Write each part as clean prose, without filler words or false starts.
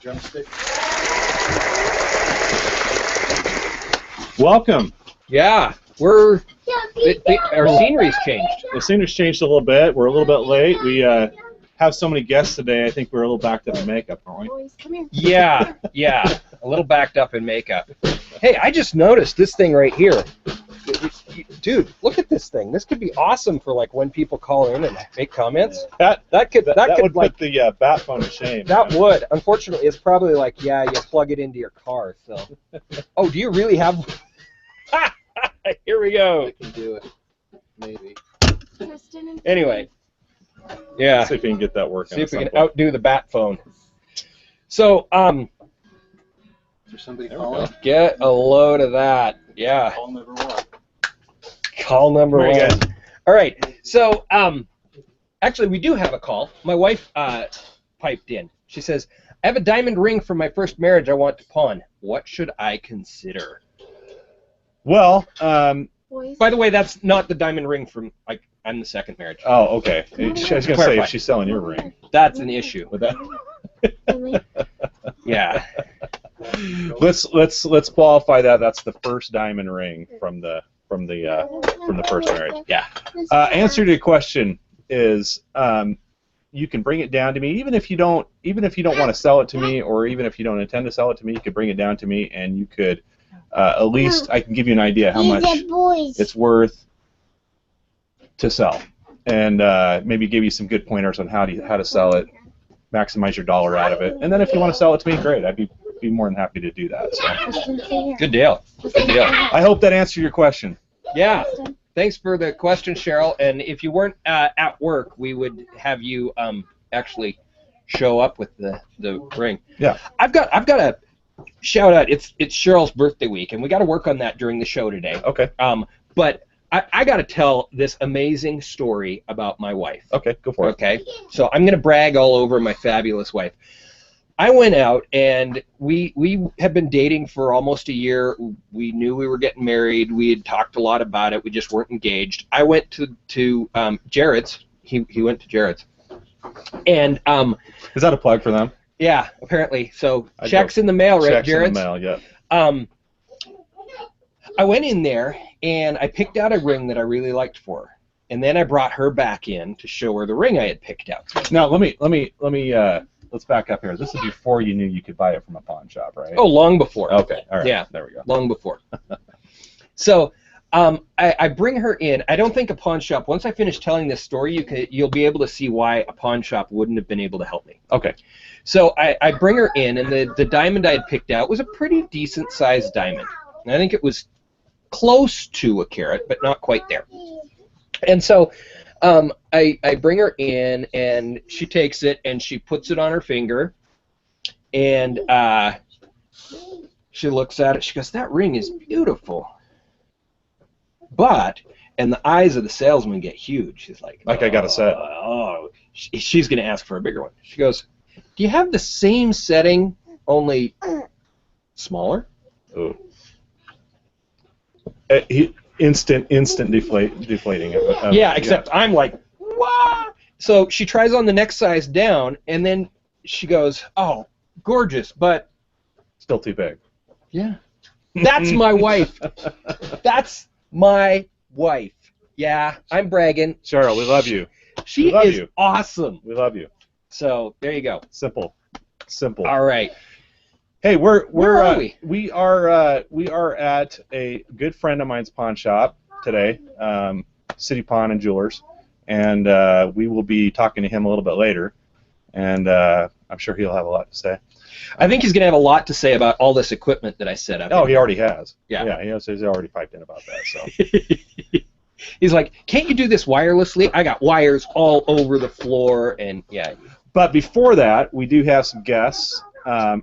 drumstick. Welcome. Yeah, our scenery's changed. The scenery's changed a little bit. We're a little bit late. We have so many guests today. I think we're a little backed up in makeup, aren't we? Boys, come here. Yeah, a little backed up in makeup. Hey, I just noticed this thing right here. Dude, look at this thing. This could be awesome for like when people call in and make comments. That could would like put the bat phone to shame. that would. Unfortunately, it's probably like, yeah, you plug it into your car. So, oh, do you really have? Here we go. I can do it. Maybe. Kristen and Anyway, yeah. Let's see if we can get that working. See if we can outdo the bat phone. So, Is there somebody There we calling? go. get a load of that. Yeah. Call number one. Call number Very one. good. All right. So, actually, we do have a call. My wife piped in. She says, "I have a diamond ring from my first marriage I want to pawn. What should I consider?" Well, boys. By the way, that's not the diamond ring from I'm the second marriage. oh, okay. I was going to say, Clarify. if she's selling your ring. That's an issue. With that. Finley. Yeah. Let's qualify that. That's the first diamond ring from the first marriage. Yeah. Answer to your question is you can bring it down to me, even if you don't want to sell it to me, or even if you don't intend to sell it to me, you could bring it down to me, and you could at least I can give you an idea how much it's worth to sell, and maybe give you some good pointers on how to sell it, maximize your dollar out of it, and then if you want to sell it to me, great. I'd be more than happy to do that. So. Good deal. Good deal. I hope that answered your question. Yeah. Thanks for the question, Cheryl. And if you weren't at work, we would have you actually show up with the ring. Yeah. I've got a shout out. It's Cheryl's birthday week, and we got to work on that during the show today. Okay. But I got to tell this amazing story about my wife. Okay. Go for it. Okay. So I'm going to brag all over my fabulous wife. I went out, and we have been dating for almost a year. We knew we were getting married. We had talked a lot about it. We just weren't engaged. I went to Jared's. He went to Jared's. And Is that a plug for them? yeah, apparently. So I checks go- in the mail, right, Checks Jared's? in the mail, yeah. I went in there, and I picked out a ring that I really liked for her. And then I brought her back in to show her the ring I had picked out. Now let's back up here. This is before you knew you could buy it from a pawn shop, right? Oh, long before. Okay. All right. Yeah. There we go. Long before. So I bring her in. I don't think a pawn shop, once I finish telling this story, you'll be able to see why a pawn shop wouldn't have been able to help me. Okay. So I bring her in, and the diamond I had picked out was a pretty decent sized diamond. And I think it was close to a carat, but not quite there. And so I bring her in, and she takes it, and she puts it on her finger, and she looks at it. She goes, "That ring is beautiful." But, and the eyes of the salesman get huge. She's like, I got a set. Oh, she's going to ask for a bigger one. She goes, "Do you have the same setting, only smaller?" Ooh. Instant deflating. Yeah, except I'm like, what? So she tries on the next size down, and then she goes, "Oh, gorgeous, but..." Still too big. Yeah. That's my wife. That's my wife. Yeah, I'm bragging. Cheryl, we love you. She We love is you. awesome. We love you. So there you go. Simple. All right. Hey, Where are we? we are at a good friend of mine's pawn shop today, City Pawn and Jewelers, and we will be talking to him a little bit later, and I'm sure he'll have a lot to say. I think he's going to have a lot to say about all this equipment that I set up. Oh, he already has. Yeah. Yeah, he's already piped in about that. So. He's like, "Can't you do this wirelessly? I got wires all over the floor," and yeah. But before that, we do have some guests.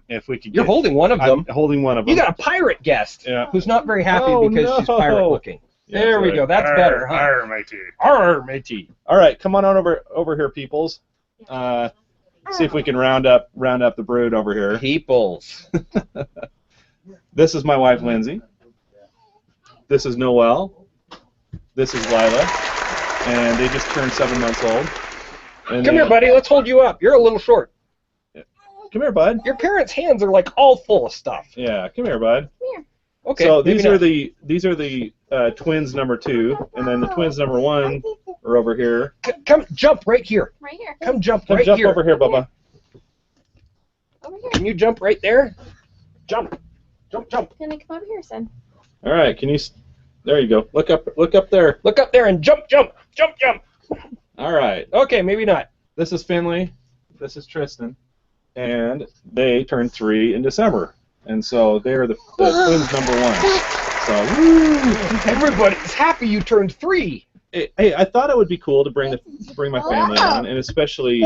If we could. You're holding one of them. I'm holding one of them. You got a pirate guest who's not very happy because she's pirate looking. Yeah, there we go. That's better, huh? Arr, matey. Arr, matey. All right, come on over here, peoples. See if we can round up the brood over here. Peoples. This is my wife, Lindsay. This is Noelle. This is Lila, and they just turned 7 months old. And Come here, buddy. Let's hold you up. You're a little short. Come here, bud. Your parents' hands are like all full of stuff. Yeah, come here, bud. Come here. Okay. So maybe these are the twins number 2, and then the twins number 1 are over here. Come jump right here. Right here. Come jump Come right jump here. over here, Bubba. Over here. Can you jump right there? Jump. Jump. Can I come over here, son? All right, can you? There you go. Look up there. Look up there and jump. All right. Okay, maybe not. This is Finley. This is Tristan, and they turned 3 in December, and so they're the twins number 1. So woo! Everybody's happy you turned 3. Hey, I thought it would be cool to bring my family on, and especially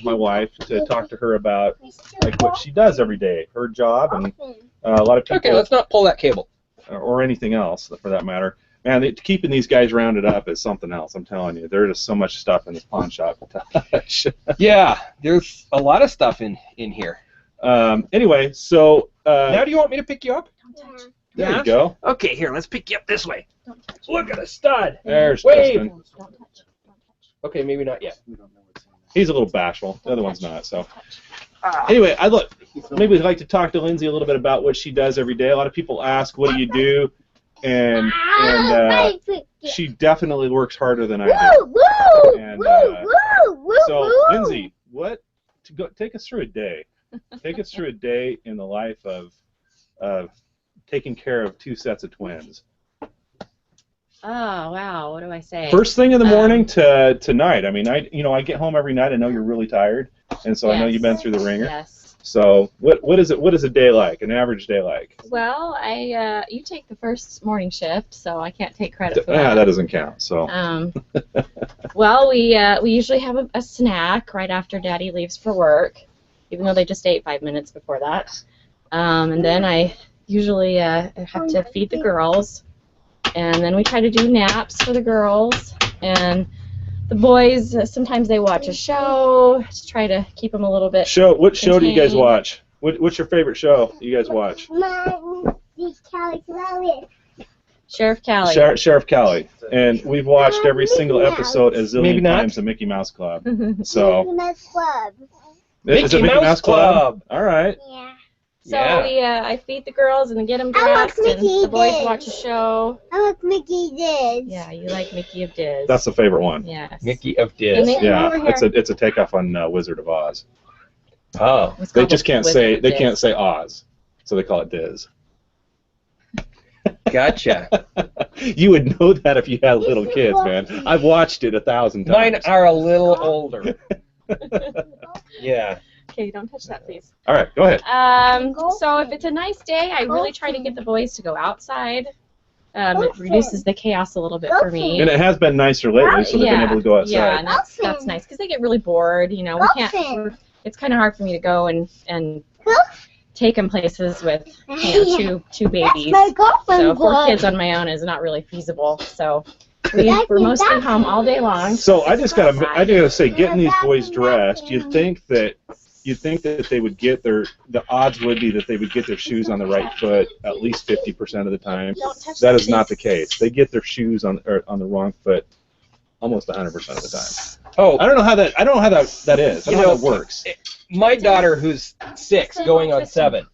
my wife, to talk to her about like what she does every day, her job, and a lot of people. Okay, let's not pull that cable. Or anything else for that matter. Man, keeping these guys rounded up is something else. I'm telling you, there's just so much stuff in this pawn shop to touch. Yeah, there's a lot of stuff in here. Anyway, so Now do you want me to pick you up? Don't touch. there Yeah? you go. Okay, here, let's pick you up this way. Don't touch. Look at the stud. There's Wave. Tristan. Don't touch. Don't touch. Okay, maybe not yet. We don't know what's in there. He's a little bashful. The other one's not. So Don't touch. anyway, maybe I'd like to talk to Lindsay a little bit about what she does every day. A lot of people ask, "What do you do?" And she definitely works harder than I do. And so, Lindsay, take us through a day. Take us through a day in the life of taking care of 2 sets of twins. Oh, wow. What do I say? First thing in the morning to night. I mean, I get home every night. I know you're really tired, and so I know Yes. you've been through the ringer. Yes. So what is a day like? An average day like? Well, you take the first morning shift, so I can't take credit for That doesn't count. So Well, we usually have a snack right after Daddy leaves for work, even though they just ate 5 minutes before that. And then I usually have to feed the girls, and then we try to do naps for the girls, and the boys sometimes they watch a show to try to keep them a little bit. what show do you guys contained. watch? What's your favorite show you guys watch? Sheriff Callie. Sheriff Callie. And we've watched every single episode a Maybe zillion not. times of Mickey Mouse Club. So is Mickey it Mickey Mouse Mouse Club. All right. So Yeah. I feed the girls and then get them I like dressed, and Mickey the boys Diz. watch a show. I like Mickey Diz. Yeah, you like Mickey of Diz. That's the favorite one. Yes. Mickey of And Diz. they- Yeah, Over here. it's a takeoff on Wizard of Oz. Oh. It's They called just the can't Wizard say of they Diz. can't say Oz, so they call it Diz. Gotcha. You would know that if you had little kids, man. I've watched it 1,000 times. Mine are a little older. Yeah. Okay, don't touch that, please. All right, go ahead. So if it's a nice day, I really try to get the boys to go outside. It reduces the chaos a little bit for me. And it has been nicer lately, so they've been able to go outside. Yeah, and that's nice because they get really bored. You know, we can't. It's kind of hard for me to go and take them places with two babies. So 4 kids on my own is not really feasible. So we're mostly home all day long. So I gotta say, getting these boys dressed, you'd think that they would get the odds would be that they would get their shoes on the right foot at least 50% of the time. Don't touch That the is not the face. case. They get their shoes on the wrong foot almost 100% of the time. Oh, I don't know how that is. I don't know how that works. my daughter, who's 6, going on 7,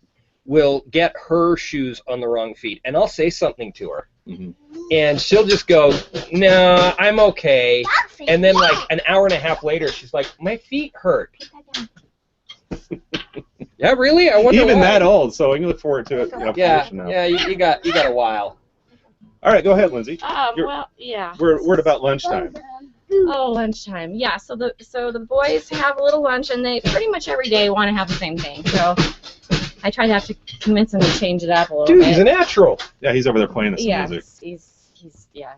will get her shoes on the wrong feet, and I'll say something to her, Mhm. and she'll just go, "No, I'm okay." And then, like an hour and a half later, she's like, "My feet hurt." Yeah, really? I wonder Even why. that old, so we can look forward to it. You know, Yeah, from now. yeah. You got a while. All right, go ahead, Lindsay. Well, yeah. We're at about lunchtime. Oh, lunchtime. Yeah. So the boys have a little lunch, and they pretty much every day want to have the same thing. So I try to have to convince them to change it up a little Dude, bit. he's a natural. Yeah, he's over there playing some Yeah, music. he's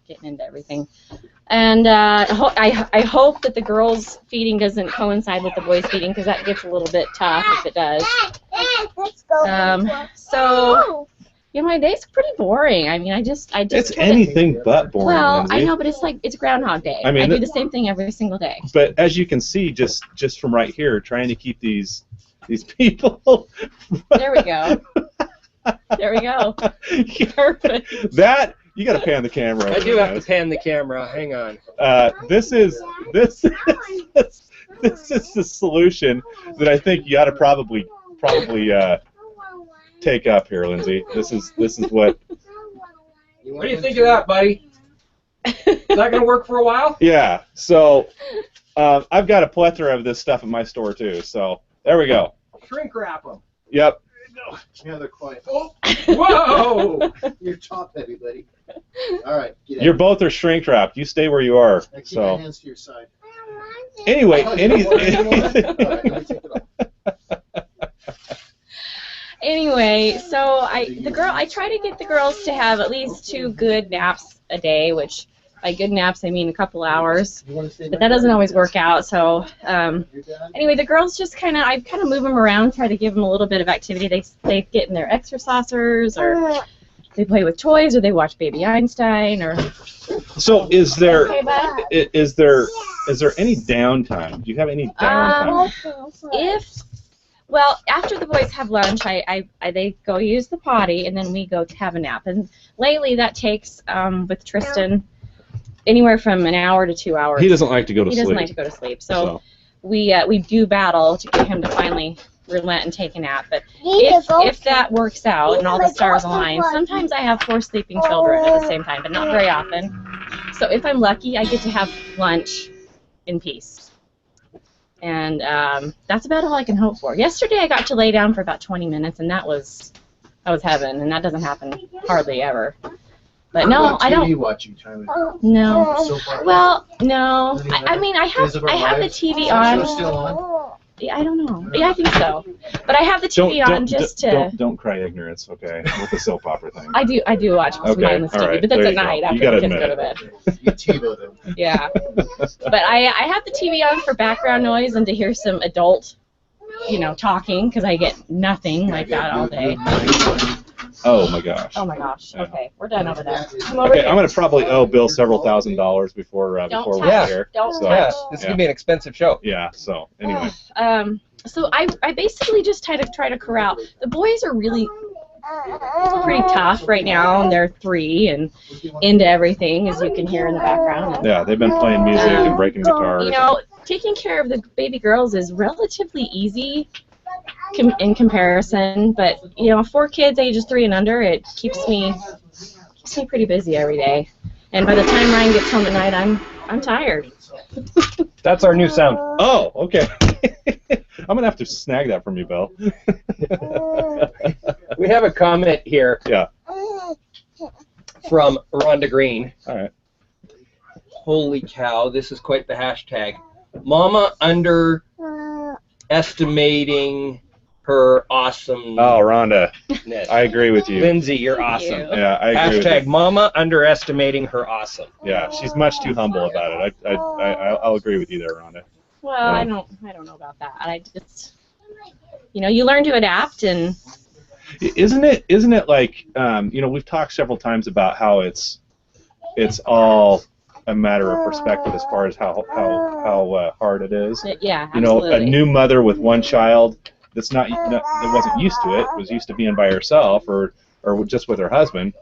getting into everything. And I hope that the girls' feeding doesn't coincide with the boys' feeding, because that gets a little bit tough if it does. So my day's pretty boring. I mean, I just It's try to- anything but boring, Well, Lindsay. I know, but it's Groundhog Day. I mean, do the same thing every single day. But as you can see, just from right here, trying to keep these people. There we go. There we go. Perfect. That you got to pan the camera. I over do have to this. pan the camera. Hang on. This is the solution that I think you ought to probably probably take up here, Lindsay. This is what. What do you think of that, buddy? Is that going to work for a while? Yeah. So I've got a plethora of this stuff at my store too. So there we go. Shrink wrap them. Yep. Yeah, they're quiet. Oh, whoa! You're top heavy, buddy. All right. Get You're both are shrink wrapped. You stay where you are. Now keep So your hands to your side. anyway, Oh, you don't want it anymore? All right, let me take it off. Anyway, so I try to get the girls to have at least 2 good naps a day, which by good naps I mean a couple hours. You want to stay But back that doesn't there? always work out. So You're done? anyway, the girls just I kind of move them around, try to give them a little bit of activity. They get in their exercisers, or they play with toys, or they watch Baby Einstein, or. so is there Okay, bud? is there any downtime? Do you have any downtime? Well, after the boys have lunch, they go use the potty, and then we go to have a nap. And lately, that takes with Tristan anywhere from an hour to 2 hours. He doesn't like to go to He sleep. doesn't like to go to sleep, so we do battle to get him to finally relent and take a nap. But if that works out and all the stars align, sometimes I have 4 sleeping children at the same time, but not very often. So if I'm lucky, I get to have lunch in peace. And that's about all I can hope for. Yesterday I got to lay down for about 20 minutes, and that was heaven, and that doesn't happen hardly ever. But no, I don't. TV watching time. No. So far. Well, no. I mean, I have the TV Is that show on. still on? Yeah, I don't know. Yeah, I think so. But I have the TV on just to. Don't cry ignorance, okay? With the soap opera thing. I do watch some Okay, mindless all TV, right, but that's there at you go. night You after gotta the kids admit go to it. bed. You TiVo them. Yeah. But I have the TV on for background noise and to hear some adult, talking, because I get nothing like that all day. Oh my gosh. Oh my gosh. Yeah. Okay, we're done over there. Come over Okay, here. I'm gonna probably owe Bill several $1,000s before Don't we're touch. here. Don't So, touch. Yeah, this is going to be an expensive show. Yeah. So anyway. So I basically just try to corral. The boys are really pretty tough right now, and they're 3 and into everything, as you can hear in the background. And, Yeah, they've been playing music and breaking guitars. taking care of the baby girls is relatively easy in comparison, but 4 kids ages 3 and under, it keeps me pretty busy every day. And by the time Ryan gets home at night, I'm tired. That's our new sound. Oh, okay. I'm gonna have to snag that from you, Bill. We have a comment here Yeah. from Rhonda Green. All right. Holy cow, this is quite the hashtag. Mama underestimating her awesomeness. Oh, Rhonda, I agree with you. Lindsay, you're Thank awesome. you. Yeah, I agree with Hashtag you. Mama underestimating her awesome. Yeah, she's much too humble about it. I'll agree with you there, Rhonda. Well, I don't know about that. I just, you learn to adapt, and Isn't it like we've talked several times about how it's all a matter of perspective as far as how hard it is. yeah, absolutely. A new mother with 1 child that's that wasn't used to it, was used to being by herself or just with her husband.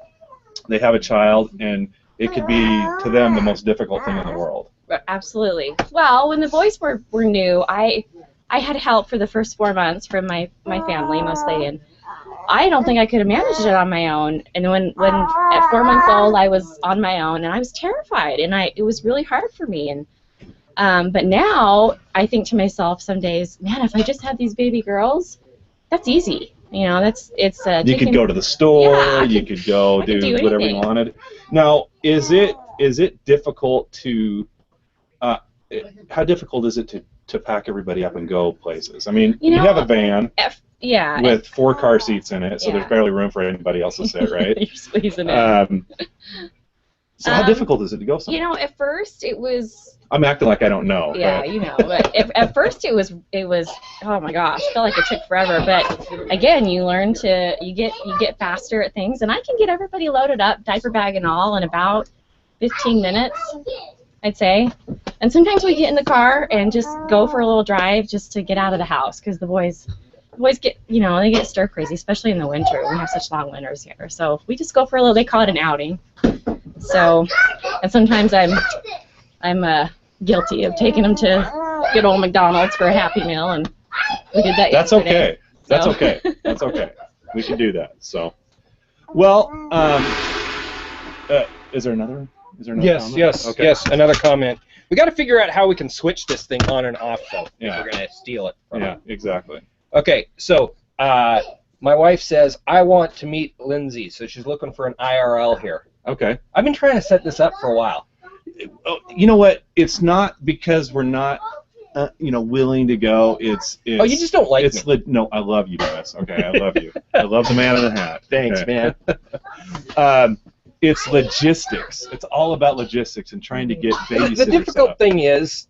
They have a child, and it could be to them the most difficult thing in the world. Absolutely. Well, when the boys were new, I had help for the first 4 months from my family mostly, and I don't think I could have managed it on my own. And when at 4 months old, I was on my own, and I was terrified, and it was really hard for me. And but now I think to myself some days, man, if I just had these baby girls, that's easy. It's You could go to the store. Yeah, you could go I could do whatever you anything. wanted. Now, is it difficult to? How difficult is it to pack everybody up and go places? I mean, you have a van Yeah. with 4 car seats in it, so Yeah. there's barely room for anybody else to sit, right? You're squeezing it. So how difficult is it to go somewhere? At first it was. I'm acting like I don't know. Yeah, but but at first it was oh my gosh, it felt like it took forever. But again, you learn you get faster at things, and I can get everybody loaded up, diaper bag and all, in about 15 minutes, I'd say. And sometimes we get in the car and just go for a little drive just to get out of the house, because the boys get they get stir crazy, especially in the winter. We have such long winters here, so we just go for a little. They call it an outing. So, and sometimes I'm guilty of taking them to good old McDonald's for a Happy Meal, and we did that that's yesterday. okay. That's So. okay. That's okay. We can do that. So, well, is there another? Yes, comment? yes, Okay. yes. Another comment. We got to figure out how we can switch this thing on and off, though. Yeah. If we're gonna steal it. From Yeah, them. exactly. Okay, so my wife says I want to meet Lindsay, so she's looking for an IRL here. Okay. I've been trying to set this up for a while. You know what? It's not because we're not, willing to go. It's Oh, you just don't like me. No, I love you, Dennis. Okay, I love you. I love the man in the hat. Thanks, Okay. man. It's logistics. It's all about logistics and trying to get babysitters. The difficult thing is,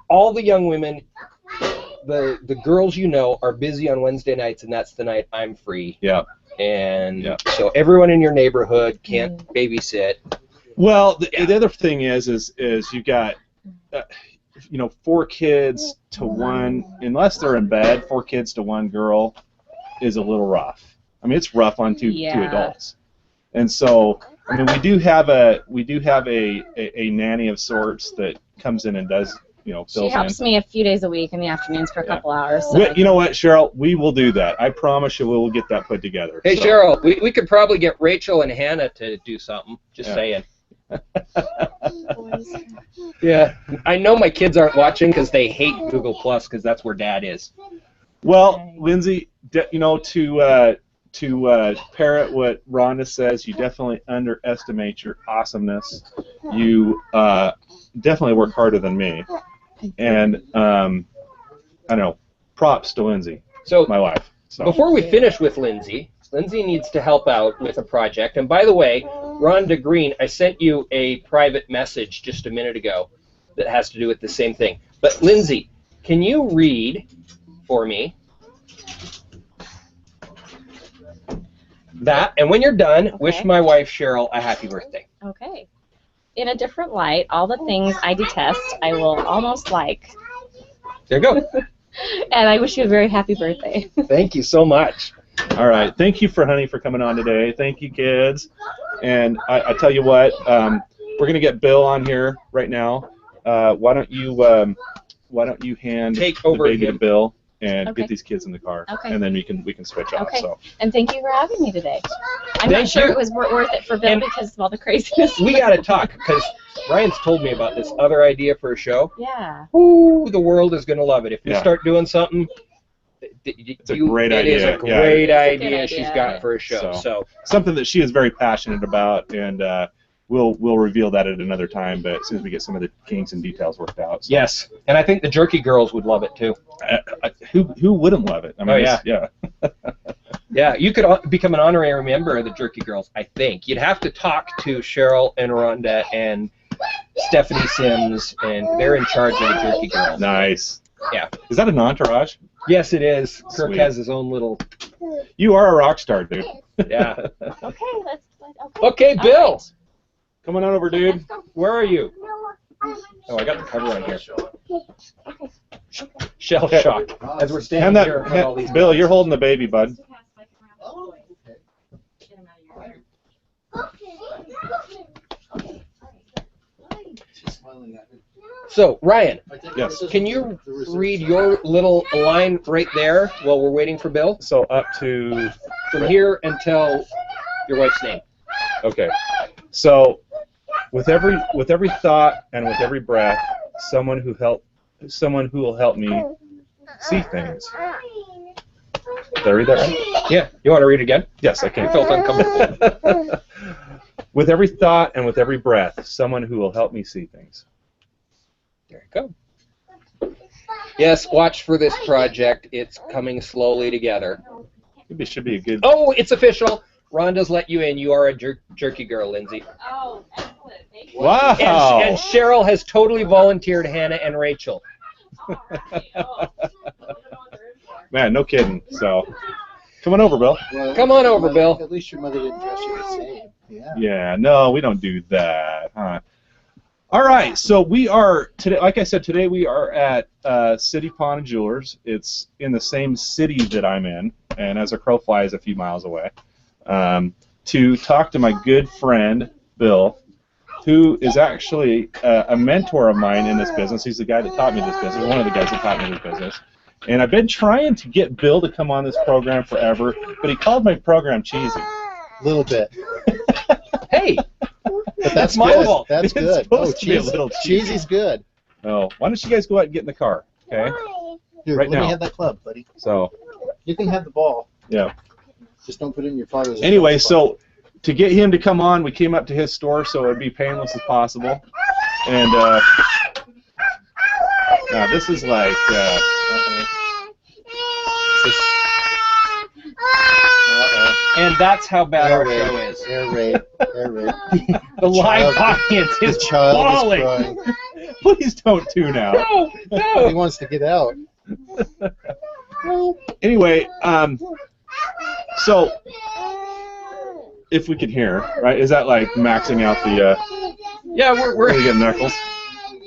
all the young women, the girls you know, are busy on Wednesday nights, and that's the night I'm free. Yeah. And so everyone in your neighborhood can't babysit. Well, the other thing is you got, 4 kids to one, unless they're in bed, 4 kids to one girl is a little rough. I mean, it's rough on two adults. And so, I mean, we do have a nanny of sorts that comes in and does, fills She helps me a few days a week in the afternoons for a couple hours. So you know what, Cheryl? We will do that. I promise you, we will get that put together. Hey, so. Cheryl, we could probably get Rachel and Hannah to do something. Just saying. Yeah, I know my kids aren't watching because they hate Google Plus because that's where Dad is. Well, Lindsay, to parrot what Rhonda says, you definitely underestimate your awesomeness. You definitely work harder than me, and I know. Props to Lindsay, So my wife. So. before we finish with Lindsay needs to help out with a project. And by the way, Rhonda Green, I sent you a private message just a minute ago that has to do with the same thing. But Lindsay, can you read for me that? And when you're done, wish my wife Cheryl a happy birthday. Okay. In a different light, all the things I detest, I will almost like. There you go. And I wish you a very happy birthday. Thank you so much. All right. Thank you, honey, for coming on today. Thank you, kids. And I tell you what, we're gonna get Bill on here right now. Why don't you hand the baby to Bill and get these kids in the car, and then we can switch off. Okay. So. And thank you for having me today. I'm Thank not sure you. it was worth it for Bill And because of all the craziness. We got to talk because Ryan's told me about this other idea for a show. Yeah. Ooh, the world is gonna love it if you start doing something. It's a great idea. It is a great idea she's got for a show. So something that she is very passionate about, and we'll reveal that at another time. But as soon as we get some of the kinks and details worked out. So. Yes, and I think the Jerky Girls would love it too. Who wouldn't love it? I mean, yeah. Yeah, you could become an honorary member of the Jerky Girls. I think you'd have to talk to Cheryl and Rhonda and Stephanie Sims, and they're in charge of the Jerky Girls. Nice. Yeah. Is that an entourage? Yes, it is. Kirk Sweet. has his own little. You are a rock star, dude. Yeah. Okay, let's. Okay, Bill. Right. Come on over, dude. Where are you? Oh, I got the cover on here. Shell shock. As we're standing Hand here. that, all these Bill. You're holding the baby, bud. Oh, okay. She's smiling at me. So, Ryan, Yes. can you read your little line right there while we're waiting for Bill? So up to From here until your wife's name. okay. So with every thought and with every breath, someone who will help me see things. Did I read that right? Yeah. You want to read it again? Yes, I can. I felt uncomfortable. With every thought and with every breath, someone who will help me see things. There you go. Yes, watch for this project. It's coming slowly together. Maybe it should be a good. Oh, it's official. Rhonda's let you in. You are a jerky girl, Lindsay. Oh, excellent. Thank you. Wow. And Cheryl has totally volunteered Hannah and Rachel. Man, no kidding. So, come on over, Bill. Well, Come on over, Bill. At least your mother didn't dress you the same. Yeah. Yeah, no, we don't do that, huh? All right, so we are today. Like I said, today we are at City Pawn and Jewelers. It's in the same city that I'm in, and as a crow flies, a few miles away, to talk to my good friend Bill, who is actually a mentor of mine in this business. He's the guy that taught me this business, one of the guys that taught me this business, And I've been trying to get Bill to come on this program forever, but he called my program cheesy. A little bit. Hey, But that's my good. fault. That's It's good. supposed to be a little cheesy. Cheesy's good. Oh, why don't you guys go out and get in the car, okay? Here, Right let now. me have that club, buddy. So, You can have the ball. yeah. Just don't put it in your father's. Anyway, so to get him to come on, we came up to his store so it would be painless as possible. And now this is like and that's how bad our Air show raid. is. Air raid. Air raid. The live child- audience is The child bawling. is crying. please don't tune out. No, He no. wants to get out. Anyway, so if we can hear, right? Is that like maxing out the? Yeah, Where we're we get knuckles?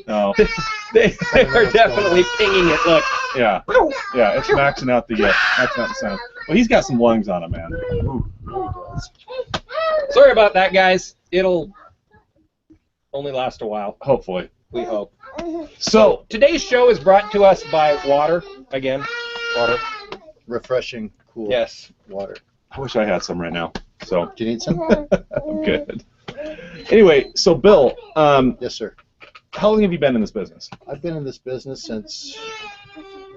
No. they are definitely pinging it. Look. Yeah. Yeah. It's maxing out the sound. Well, he's got some lungs on him, man. Ooh. Sorry about that, guys. It'll only last a while, Hopefully. we hope. So Today's show is brought to us by water. Again, water. Refreshing, cool Yes. water. I wish I had some right now. So Do you need some? I'm good. Anyway, so Bill, Yes, sir. how long have you been in this business? I've been in this business since,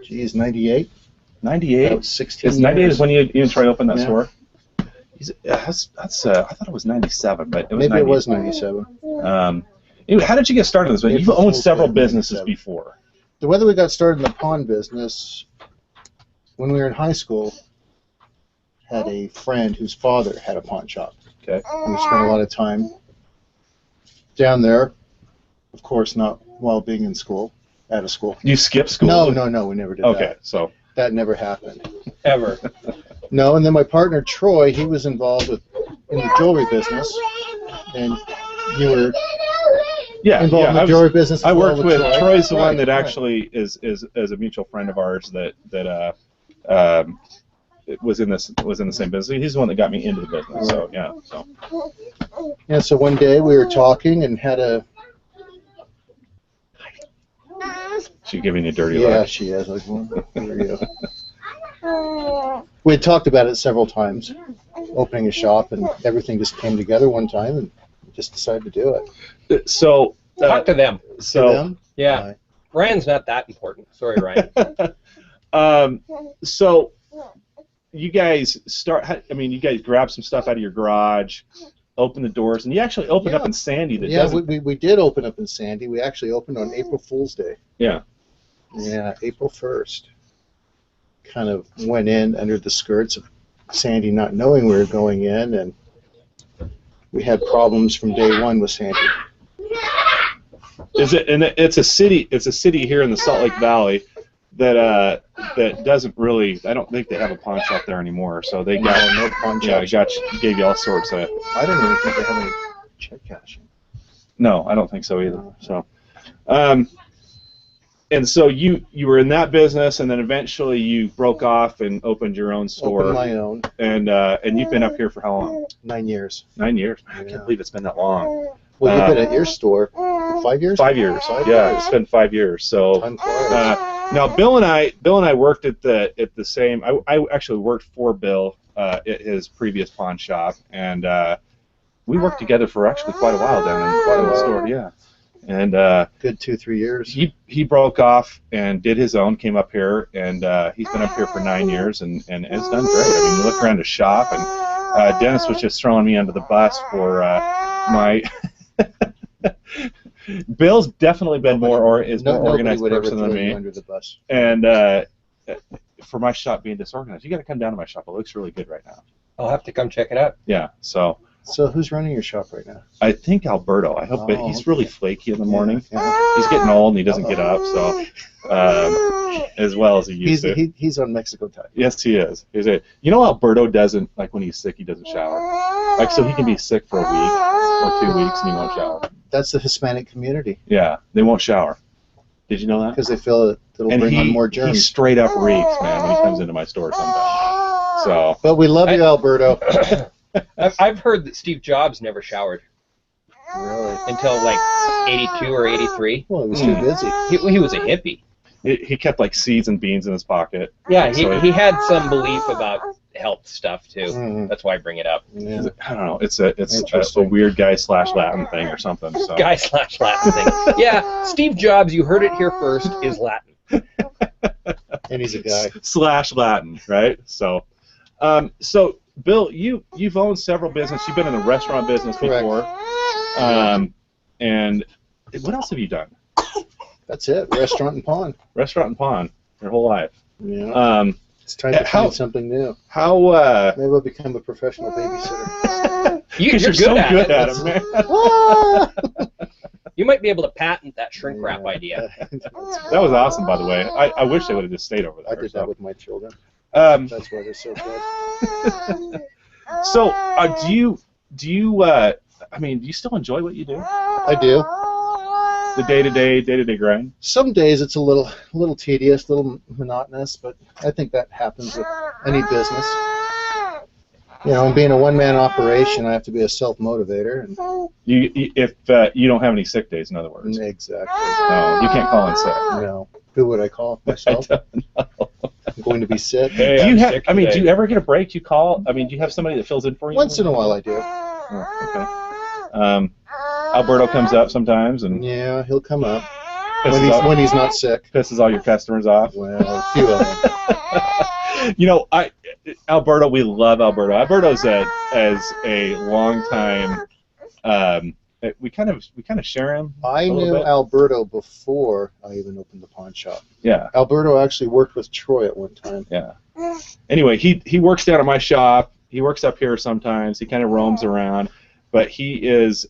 geez, 98. 98. About 16 It's 98 years. is when you tried to open that Yeah. store. That's I thought it was 97, but it was Maybe 98. it was 97. Anyway, how did you get started in this business? You've April owned Fool's several Day, businesses 97. before. The way that we got started in the pawn business, when we were in high school, had a friend whose father had a pawn shop. Okay. And we spent a lot of time down there, of course not while being in school, out of school. You skipped school? No, we never did Okay, that. so That never happened. Ever. No, and then my partner Troy, he was involved in the jewelry business, and you were yeah, involved in the jewelry business. I as well worked with Troy. Troy's the one Right, that right. actually is a mutual friend of ours that was in the same business. He's the one that got me into the business. So yeah. So Yeah, so one day we were talking and had a she's giving you a dirty yeah, look. she is. Like, well, there you go. We had talked about it several times, opening a shop, and everything just came together one time, and we just decided to do it. So Talk to them. so For them, Yeah. Right. Ryan's not that important. Sorry, Ryan. so you guys you guys grab some stuff out of your garage, open the doors, and you actually opened up in Sandy. That Yeah, doesn't. we did open up in Sandy. We actually opened on April Fool's Day. Yeah. Yeah, April 1st. Kind of went in under the skirts of Sandy not knowing we were going in, and we had problems from day one with Sandy. Is it? And it's a city. It's a city here in the Salt Lake Valley that doesn't really. I don't think they have a pawn shop there anymore. So they got No pawn yeah, shops. gave you all sorts of. I don't even think they have any check cashing. No, I don't think so either. So, and so you were in that business, and then eventually you broke off and opened your own store. Opened my own. And you've been up here for how long? 9 years. 9 years. Man, I Yeah. can't believe it's been that long. Well, you've been at your store for 5 years? 5 years. 5 Yeah, years. it's been 5 years. So Time flies. now Bill and I worked at the same. I actually worked for Bill at his previous pawn shop, and we worked together for actually quite a while down in the store. Yeah, and Good 2-3 years. he broke off and did his own. Came up here, and he's been up here for 9 years, and it's done great. I mean, you look around his shop, and Dennis was just throwing me under the bus for my. Bill's definitely been more Nobody organized would ever person throw than you me, under the bus. and for my shop being disorganized, you got to come down to my shop. It looks really good right now. I'll have to come check it out. Yeah, so So who's running your shop right now? I think Alberto. I hope Oh, he's really okay. flaky in the morning. Yeah. He's getting old and he doesn't get up, so as well as he used to. He's on Mexico time. Yes, he is. Alberto doesn't, like when he's sick, he doesn't shower. Like, so he can be sick for a week or 2 weeks and he won't shower. That's the Hispanic community Yeah, they won't shower. Did you know that? because they feel that it'll And bring on more he germs. straight up reeks, man, when he comes into my store sometimes. So, But we love you, Alberto. I've heard that Steve Jobs never showered Really? until like 82 or 83. Well, he was too busy. He was a hippie. he kept like seeds and beans in his pocket. Yeah, So he had some belief about health stuff too. Mhm. That's why I bring it up. Yeah. I don't know. It's a Interesting. weird guy / Latin thing or something. So. Guy / Latin thing. Yeah, Steve Jobs, you heard it here first, is Latin. And he's a guy. / Latin, right? So, so Bill, you've owned several businesses. You've been in the restaurant business Correct. before. And what else have you done? That's it. Restaurant and pawn. Restaurant and pawn your whole life. Yeah. It's time to how- find something new. How? Maybe I'll become a professional babysitter. You're so good at it, man. You might be able to patent that shrink wrap idea. That was awesome, by the way. I wish they would have just stayed over there. I did that with my children. Um, That's why they're so good. so, do you? I mean, do you still enjoy what you do? I do. The day-to-day grind. Some days it's a little tedious, a little monotonous, but I think that happens with any business. You know, and being a one-man operation, I have to be a self-motivator. And If you don't have any sick days, in other words. exactly. No, you can't call in sick. No. Who would I call? Myself? I don't know. I'm going to be sick. Hey, Do you I'm have? sick I mean, today. do you ever get a break? You call? I mean, do you have somebody that fills in for you? Once in a while I do. Oh, okay. Alberto comes up sometimes and Yeah, he'll come up pisses, when he's not sick. pisses all your customers off. Well, a few of them. You know, Alberto, we love Alberto. Alberto's as a long time. We kind of share him. I a little knew bit. Alberto before I even opened the pawn shop. Yeah, Alberto actually worked with Troy at one time. yeah. Anyway, he works down at my shop. He works up here sometimes. He kind of roams around, but he is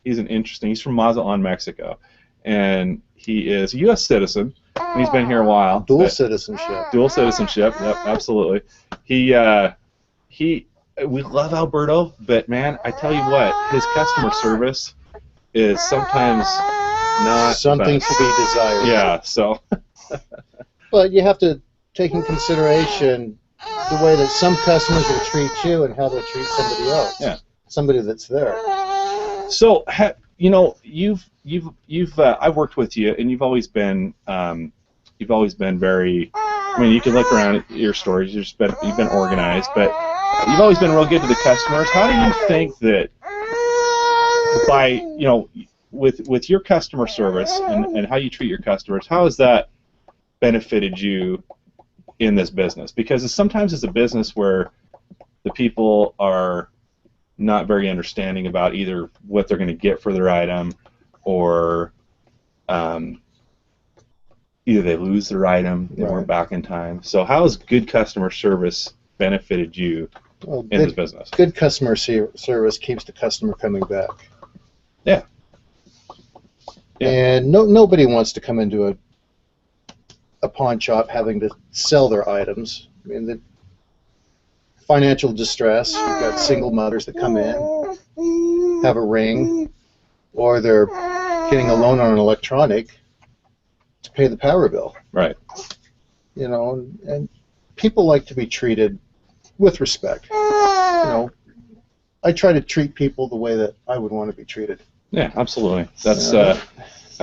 he's an interesting. He's from Mazatlan, Mexico, and he is a U.S. citizen. And he's been here a while. Dual but- citizenship. Dual citizenship. Yep, absolutely. We love Alberto, but man, I tell you what, his customer service is sometimes not Something best. to be desired. Yeah. So. But you have to take in consideration the way that some customers will treat you and how they'll treat somebody else. Yeah. Somebody that's there. So, you know, I've worked with you, and you've always been very. I mean, you can look around at your stores. You've been organized, but you've always been real good to the customers. How do you think that by with your customer service and how you treat your customers, how has that benefited you in this business? Because sometimes it's a business where the people are not very understanding about either what they're going to get for their item, or either they lose their item, they weren't back in time. So how has good customer service benefited you Well, in this business? good customer service keeps the customer coming back. Yeah. Yeah. And nobody wants to come into a pawn shop having to sell their items. I mean, the financial distress. You've got single mothers that come in, have a ring, or they're getting a loan on an electronic to pay the power bill. Right. You know, and people like to be treated with respect. You know, I try to treat people the way that I would want to be treated. Yeah, absolutely. That's I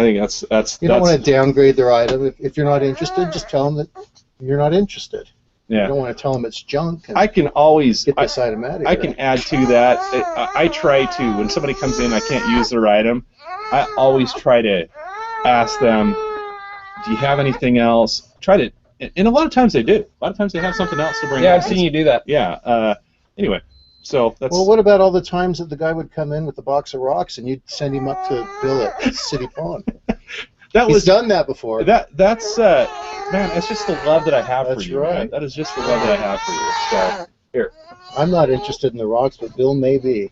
think that's You don't want to downgrade their item. If you're not interested, just tell them that you're not interested. You yeah. don't want to tell them it's junk and I can always get this item out of here. I can add to that. I try to, when somebody comes in, I can't use their item, I always try to ask them, do you have anything else? Try to, and a lot of times they do. A lot of times they have something else to bring. Yeah, in. I've seen you do that. Yeah. Anyway, so that's. Well, what about all the times that the guy would come in with a box of rocks and you'd send him up to Bill at City Pawn? that He's was done that before. that's man. That's just the love that I have That's for you. right. Man. That is just the love that I have for you. So here. I'm not interested in the rocks, but Bill may be.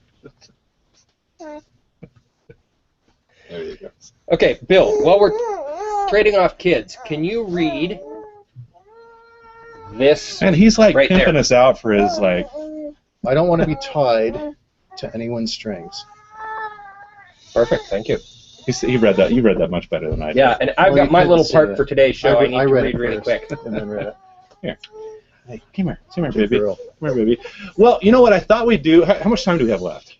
There you go. Okay, Bill, while we're trading off kids, can you read this? And he's like Right pimping there. us out for his like. I don't want to be tied to anyone's strings. Perfect, thank you. He read that. You read that much better than I did. Yeah, and I've Well, got you my couldn't little see part that. for today's show. I need to read read it really first quick. and then read it. Hey, come here, Good baby. girl. Come here, baby. Well, you know what I thought we'd do? How much time do we have left?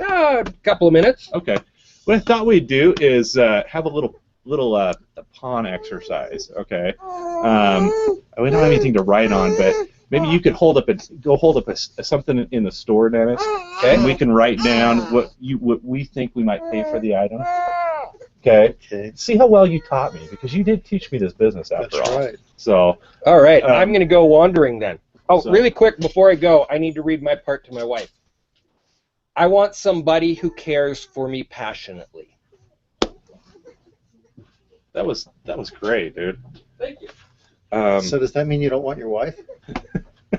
A couple of minutes. Okay. What I thought we'd do is have a little pawn exercise. Okay. We don't have anything to write on, but maybe you could hold up something in the store, Dennis, okay? And we can write down what we think we might pay for the item. Okay. Okay. See how well you taught me, because you did teach me this business after That's all. right. So. All right, I'm going to go wandering then. Oh, So- really quick before I go, I need to read my part to my wife. I want somebody who cares for me passionately. That was great, dude. Thank you. So does that mean you don't want your wife?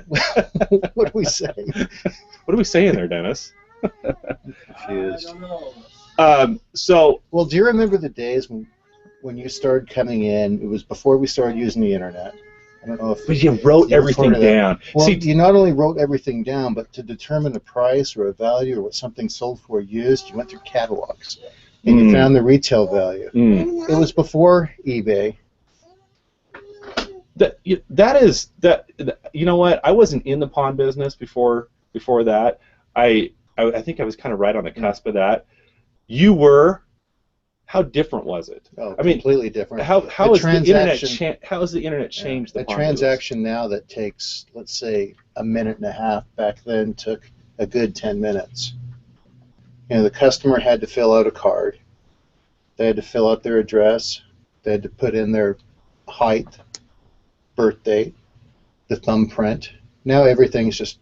What are we saying? What are we saying there, Dennis? Confused. So. Well, do you remember the days when you started coming in? It was before we started using the internet. I don't know if. But you wrote you everything recorded that. down. Well, See, you not only wrote everything down, but to determine a price or a value or what something sold for used, you went through catalogs and you found the retail value. It was before eBay. You know what? I wasn't in the pawn business before that. I think I was kind of right on the cusp of that. You were. How different was it? Oh, I mean, completely different. How A has the internet transaction- how has the internet changed the A pawn transaction now that takes, let's say, a minute and a half, back then took a good 10 minutes. You know, the customer had to fill out a card. They had to fill out their address. They had to put in their height, birth date, the thumbprint. Now everything's just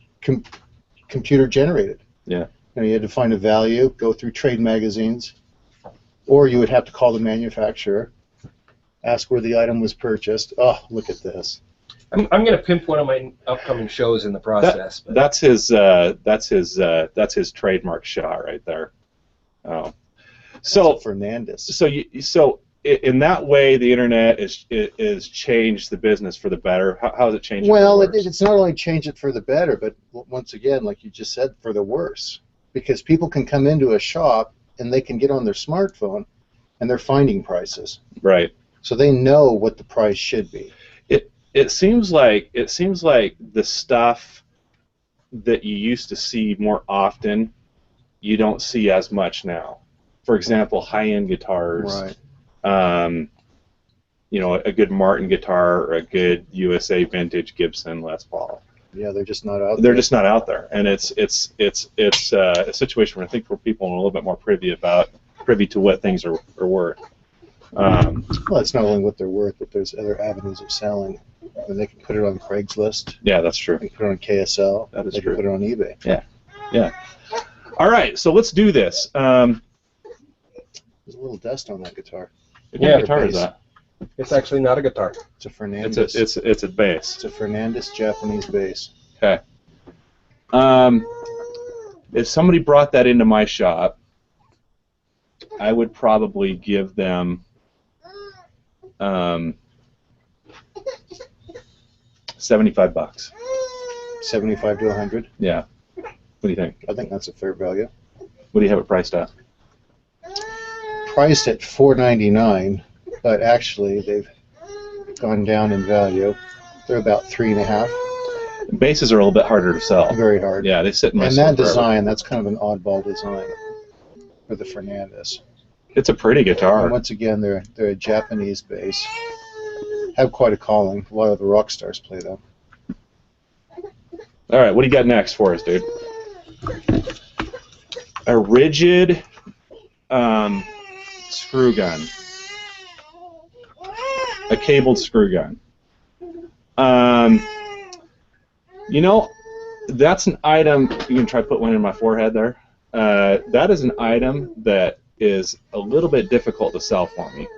computer generated. Yeah. You know, you had to find a value, go through trade magazines, or you would have to call the manufacturer, ask where the item was purchased. Oh, look at this. I'm going to pimp one of my upcoming shows in the process. But That's his trademark shot right there. Oh. So That's a Fernandez. So in that way, the internet is changed the business for the better. How has it changed? Well, it for the worse? it's not only changed it for the better, but once again, like you just said, for the worse. Because people can come into a shop and they can get on their smartphone and they're finding prices. Right. So they know what the price should be. It seems like the stuff that you used to see more often, you don't see as much now. For example, high-end guitars. Right. You know, a good Martin guitar or a good USA vintage Gibson Les Paul. Yeah, they're just not out there. They're just not out there, and it's a situation where I think where people are a little bit more privy to what things are worth. Well, it's not only what they're worth, but there's other avenues of selling. I mean, they can put it on Craigslist. Yeah, that's true. They can put it on KSL. That is they true. can put it on eBay. Yeah. All right, so let's do this. There's a little dust on that guitar. What kind of guitar bass. is that? it's actually not a guitar. It's a Fernandez. It's a bass. It's a Fernandez Japanese bass. Okay. If somebody brought that into my shop, I would probably give them $75. 75 to 100. Yeah. What do you think? I think that's a fair value. What do you have it priced at? Priced at $4.99, but actually they've gone down in value. They're about 3.5. Bases are a little bit harder to sell. Very hard. Yeah, they sit in my And store that forever. design, that's kind of an oddball design for the Fernandez. It's a pretty And guitar. once again, they're a Japanese bass. Have quite a calling. A lot of the rock stars play them. All right, what do you got next for us, dude? A rigid screw gun. A cabled screw gun. You know, that's an item. You can try to put one in my forehead there. That is an item that is a little bit difficult to sell for me.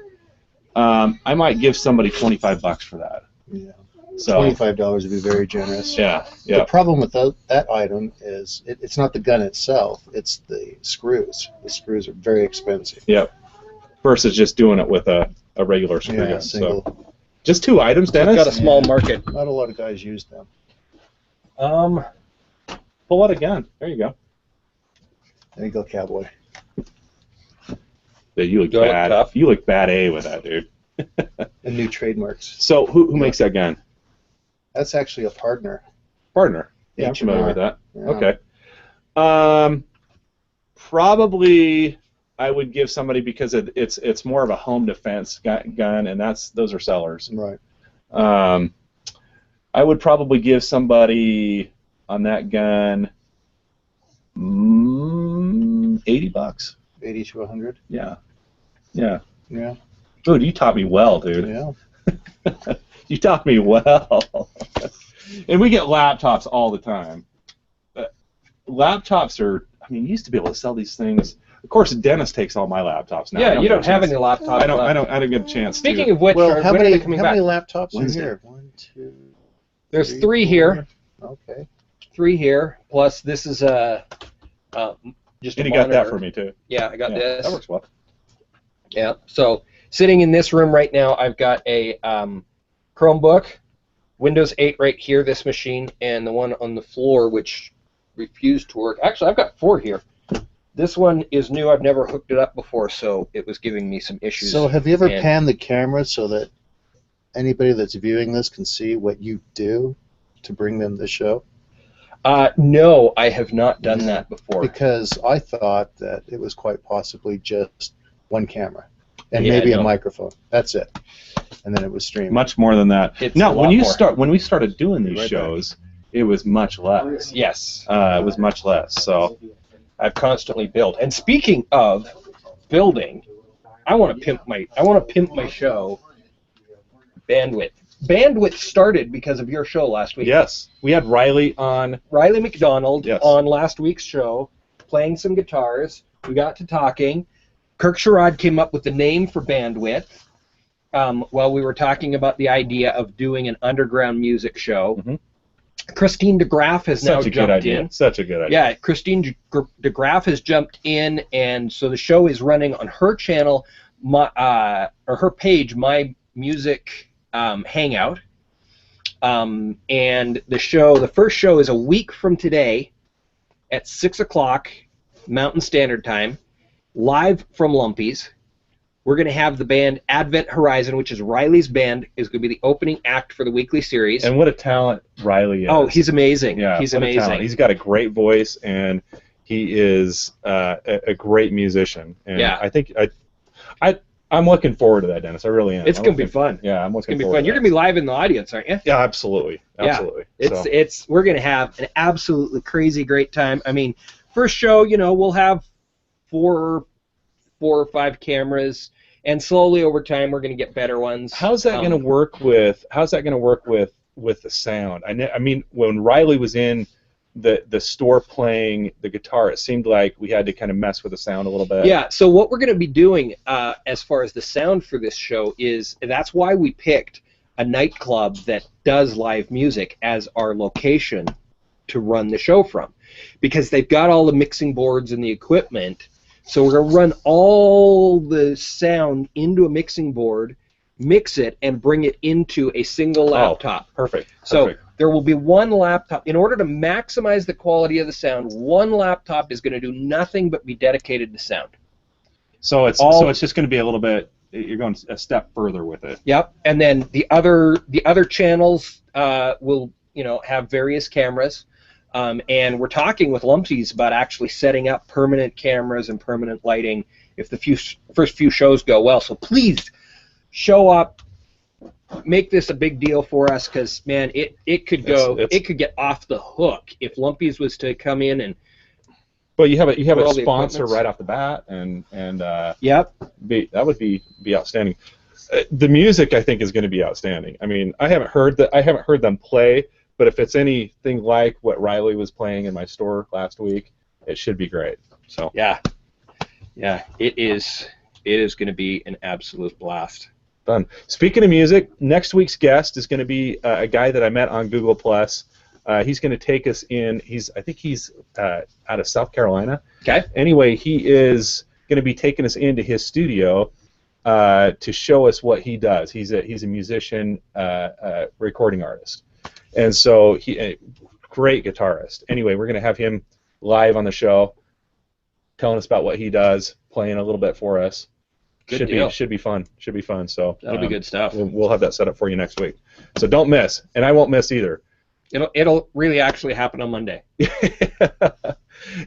I might give somebody $25 for that. Yeah. So $25 would be very generous. yeah. The problem with that item is it's not the gun itself, it's the screws. The screws are very expensive. Yep. Versus just doing it with a regular screw Yeah, gun. single. So just 2 items, It's Dennis. got a small market. Not a lot of guys use them. Pull out a gun. There you go. There you go, cowboy. Yeah, you look Do I look bad. tough? You look bad A with that, dude. And new trademarks. So who makes that gun? That's actually a partner. Partner. Yeah, I'm H&R. familiar with that. Yeah. Okay. Probably I would give somebody, because it's more of a home defense gun, and those are sellers. Right. I would probably give somebody on that gun $80. 80 to 100. Yeah. Yeah. Yeah. Dude, you taught me well, dude. Yeah. You taught me well. And we get laptops all the time. Laptops are, I mean, you used to be able to sell these things. Of course, Dennis takes all my laptops now. Yeah, you don't have any laptops. laptops. I don't get a chance. Speaking of which, Well, how when many are they coming how back? many laptops Wednesday. in here? 1, 2. There's 3, 3 4. here. Okay. 3 here. Plus, this is just a And you got that monitor. for me too. Yeah, I got Yeah, this. that works well. Yeah. So sitting in this room right now, I've got a Chromebook, Windows 8 right here, this machine, and the one on the floor which refused to work. Actually, I've got 4 here. This one is new. I've never hooked it up before, so it was giving me some issues. So have you ever And- panned the camera so that anybody that's viewing this can see what you do to bring them the show? No, I have not done that before. Because I thought that it was quite possibly just one camera and Yeah, maybe no. a microphone. That's it. And then it was streamed. Much more than that. It's No, a when lot you more. when we started doing these Right back. shows, it was much less. Yes, It was much less. So I've constantly built. And speaking of building, I want to pimp my show. Bandwidth. Bandwidth started because of your show last week. yes, we had Riley on. Riley McDonald Yes. on last week's show, playing some guitars. We got to talking. Kirk Sherrod came up with the name for Bandwidth while we were talking about the idea of doing an underground music show. Mhm. Christine DeGraff has now Such a good jumped idea. in. Such a good idea. Yeah, Christine DeGraff has jumped in, and so the show is running on her channel, or her page, My Music Hangout. And the first show is a week from today at 6 o'clock Mountain Standard Time, live from Lumpy's. We're going to have the band Advent Horizon, which is Riley's band, is going to be the opening act for the weekly series. And what a talent Riley is. Oh, he's amazing. Yeah, He's what a talent. amazing. He's got a great voice, and he is a great musician. And Yeah. I think I'm looking forward to that, Dennis. I really am. It's going to be fun. Yeah, I'm It's looking going to be forward fun. to You're that. going to be live in the audience, aren't you? Yeah, absolutely. Yeah. Absolutely. So, We're going to have an absolutely crazy great time. I mean, first show, we'll have four or five cameras, and slowly over time we're going to get better ones. how's that going to work with the sound? I mean, when Riley was in the store playing the guitar, it seemed like we had to kind of mess with the sound a little bit. Yeah, so what we're going to be doing as far as the sound for this show is, that's why we picked a nightclub that does live music as our location to run the show from, because they've got all the mixing boards and the equipment. So we're going to run all the sound into a mixing board, mix it, and bring it into a single laptop. Perfect. So Perfect. there will be one laptop. In order to maximize the quality of the sound, one laptop is going to do nothing but be dedicated to sound. So it's just going to be a little bit. You're going a step further with it. Yep. And then the other channels will have various cameras. And we're talking with Lumpsies about actually setting up permanent cameras and permanent lighting if the first few shows go well. So please show up, make this a big deal for us, because man, it could get off the hook if Lumpy's was to come in and. But you have all a the sponsor equipments. right off the bat, and Yep. that would be outstanding. The music, I think, is going to be outstanding. I mean, I haven't heard them play, but if it's anything like what Riley was playing in my store last week, it should be great. So Yeah. It is going to be an absolute blast. fun. Speaking of music, next week's guest is going to be a guy that I met on Google Plus. He's going to take us in. I think he's out of South Carolina. Okay. Anyway, he is going to be taking us into his studio to show us what he does. He's a musician, recording artist, and so he great guitarist. Anyway, we're going to have him live on the show, telling us about what he does, playing a little bit for us. Good deal. Should be fun. So That'll be good stuff. We'll have that set up for you next week. So don't miss, and I won't miss either. It'll really actually happen on Monday.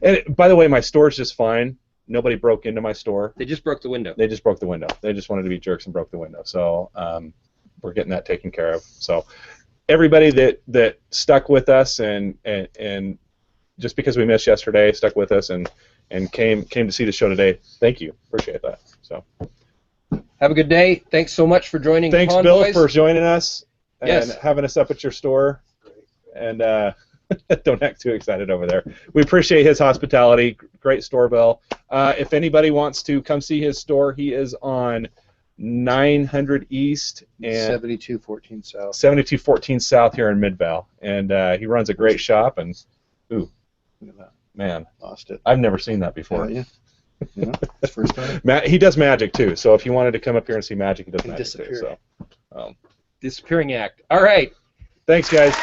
And by the way, my store's just fine. Nobody broke into my store. They just broke the window. They just broke the window. They just wanted to be jerks and broke the window. So we're getting that taken care of. So everybody that stuck with us and just because we missed yesterday, stuck with us and came to see the show today, thank you. Appreciate that. So have a good day. Thanks so much for joining. Thanks, Pond Bill, Boys. for joining us and Yes. having us up at your store. And don't act too excited over there. We appreciate his hospitality. Great store, Bill. If anybody wants to come see his store, he is on 900 East and 7214 South. 7214 South here in Midvale. And he runs a great shop. And, ooh, Look at that. man, Lost it. I've never seen that before. Yeah. Yeah. It's first time. He does magic, too. So if you wanted to come up here and see magic, he does And magic, too. disappear. So, Disappearing act. All right. thanks, guys.